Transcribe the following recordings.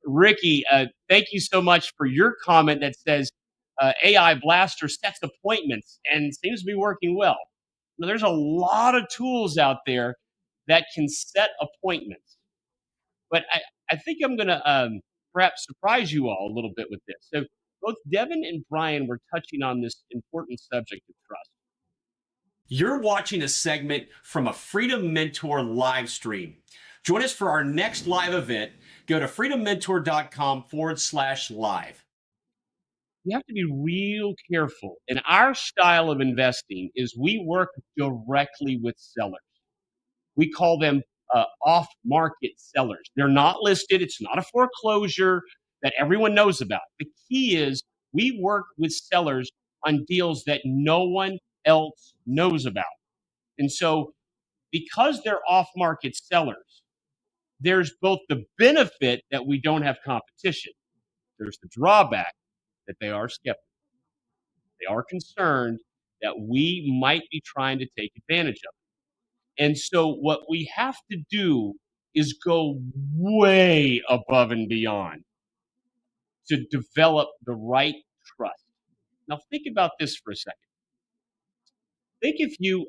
Ricky, thank you so much for your comment that says AI Blaster sets appointments and seems to be working well. Now, there's a lot of tools out there that can set appointments, but I think I'm going to perhaps surprise you all a little bit with this. So, both Devin and Brian were touching on this important subject of trust. You're watching a segment from a Freedom Mentor live stream. Join us for our next live event. Go to freedommentor.com/live. You have to be real careful. And our style of investing is we work directly with sellers. We call them off-market sellers. They're not listed. It's not a foreclosure that everyone knows about. The key is we work with sellers on deals that no one else knows about. And so because they're off-market sellers, there's both the benefit that we don't have competition. There's the drawback that they are skeptical. They are concerned that we might be trying to take advantage of it. And so what we have to do is go way above and beyond to develop the right trust. Now think about this for a second. Think if you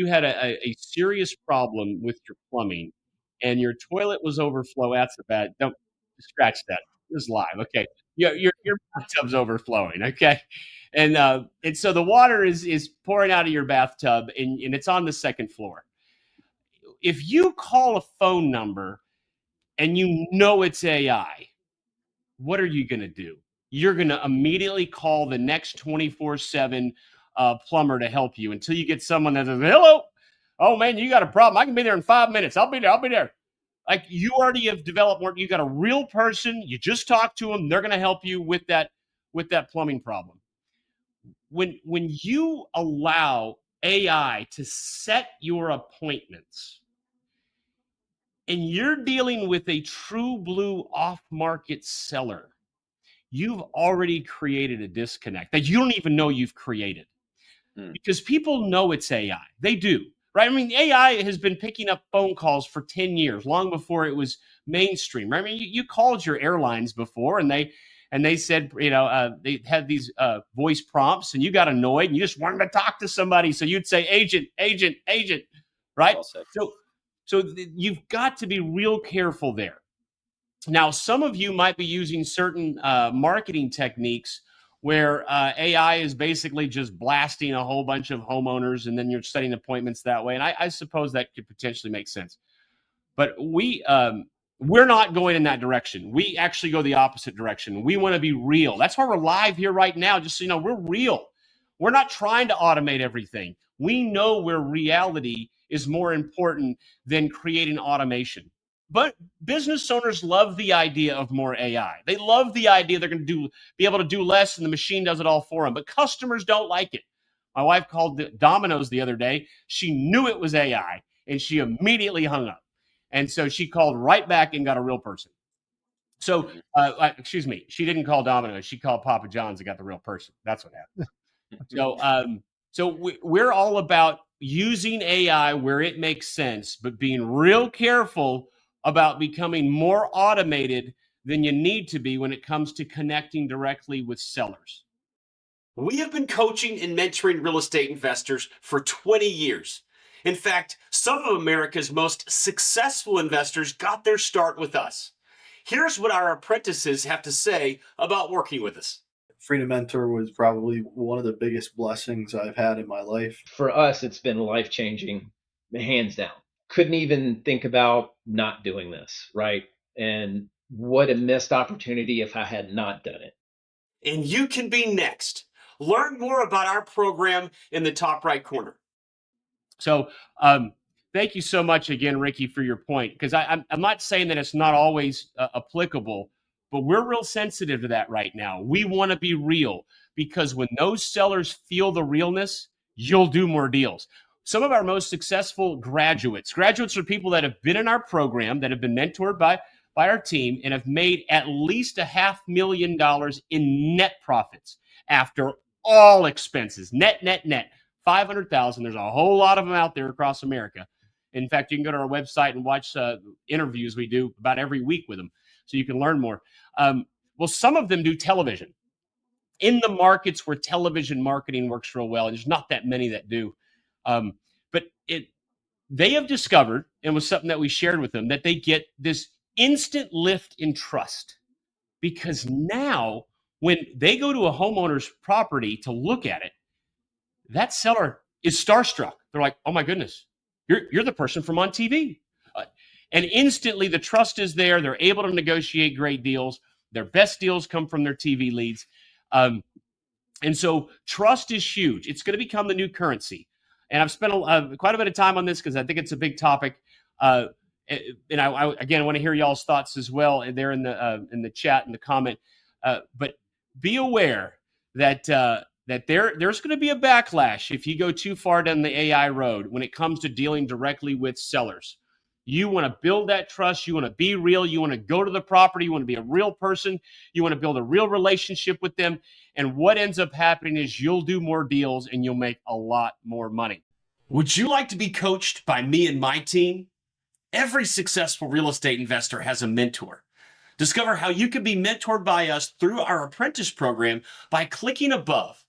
had a serious problem with your plumbing and your toilet was overflow. That's a bad. Don't scratch that. This is live. Okay, your bathtub's overflowing. Okay, and so the water is pouring out of your bathtub and it's on the second floor. If you call a phone number and you know it's AI, what are you going to do? You're going to immediately call the next 24/7 plumber to help you until you get someone that says, hello, oh man, you got a problem. I can be there in 5 minutes. I'll be there. Like you already have developed more. You got a real person. You just talk to them. They're going to help you with that plumbing problem. When you allow AI to set your appointments, and you're dealing with a true blue off-market seller, you've already created a disconnect that you don't even know you've created. Because people know it's AI. They do, right? I mean, AI has been picking up phone calls for 10 years, long before it was mainstream, right? I mean, you called your airlines before and they said, they had these voice prompts and you got annoyed and you just wanted to talk to somebody. So you'd say, agent, right? Well, so you've got to be real careful there. Now, some of you might be using certain marketing techniques where AI is basically just blasting a whole bunch of homeowners and then you're setting appointments that way. And I suppose that could potentially make sense. But we're not going in that direction. We actually go the opposite direction. We want to be real. That's why we're live here right now. Just so you know, we're real. We're not trying to automate everything. We know where reality is more important than creating automation. But business owners love the idea of more AI. They love the idea they're going to be able to do less and the machine does it all for them. But customers don't like it. My wife called Domino's the other day. She knew it was AI and she immediately hung up. And so she called right back and got a real person. So, excuse me, she didn't call Domino's. She called Papa John's and got the real person. That's what happened. So we're all about using AI where it makes sense, but being real careful about becoming more automated than you need to be when it comes to connecting directly with sellers. We have been coaching and mentoring real estate investors for 20 years. In fact, some of America's most successful investors got their start with us. Here's what our apprentices have to say about working with us. Freedom Mentor was probably one of the biggest blessings I've had in my life. For us, it's been life-changing, hands down. Couldn't even think about not doing this, right? And what a missed opportunity if I had not done it. And you can be next. Learn more about our program in the top right corner. So thank you so much again, Ricky, for your point, because I'm not saying that it's not always applicable, but we're real sensitive to that right now. We want to be real because when those sellers feel the realness, you'll do more deals. Some of our most successful graduates are people that have been in our program, that have been mentored by our team and have made at least $500,000 in net profits after all expenses, net, 500,000. There's a whole lot of them out there across America. In fact, you can go to our website and watch interviews we do about every week with them. so you can learn more. Well, some of them do television in the markets where television marketing works real well. And there's not that many that do. But they have discovered, and was something that we shared with them, that they get this instant lift in trust, because now when they go to a homeowner's property to look at it, that seller is starstruck. They're like, oh my goodness, you're the person from on TV. And instantly the trust is there. They're able to negotiate great deals. Their best deals come from their TV leads. And so trust is huge. It's going to become the new currency. And I've spent quite a bit of time on this because I think it's a big topic. And I again, want to hear y'all's thoughts as well there in the chat and the comment. But be aware that there's going to be a backlash if you go too far down the AI road when it comes to dealing directly with sellers. You want to build that trust. You want to be real. You want to go to the property. You want to be a real person. You want to build a real relationship with them. And what ends up happening is you'll do more deals and you'll make a lot more money. Would you like to be coached by me and my team? Every successful real estate investor has a mentor. Discover how you can be mentored by us through our apprentice program by clicking above.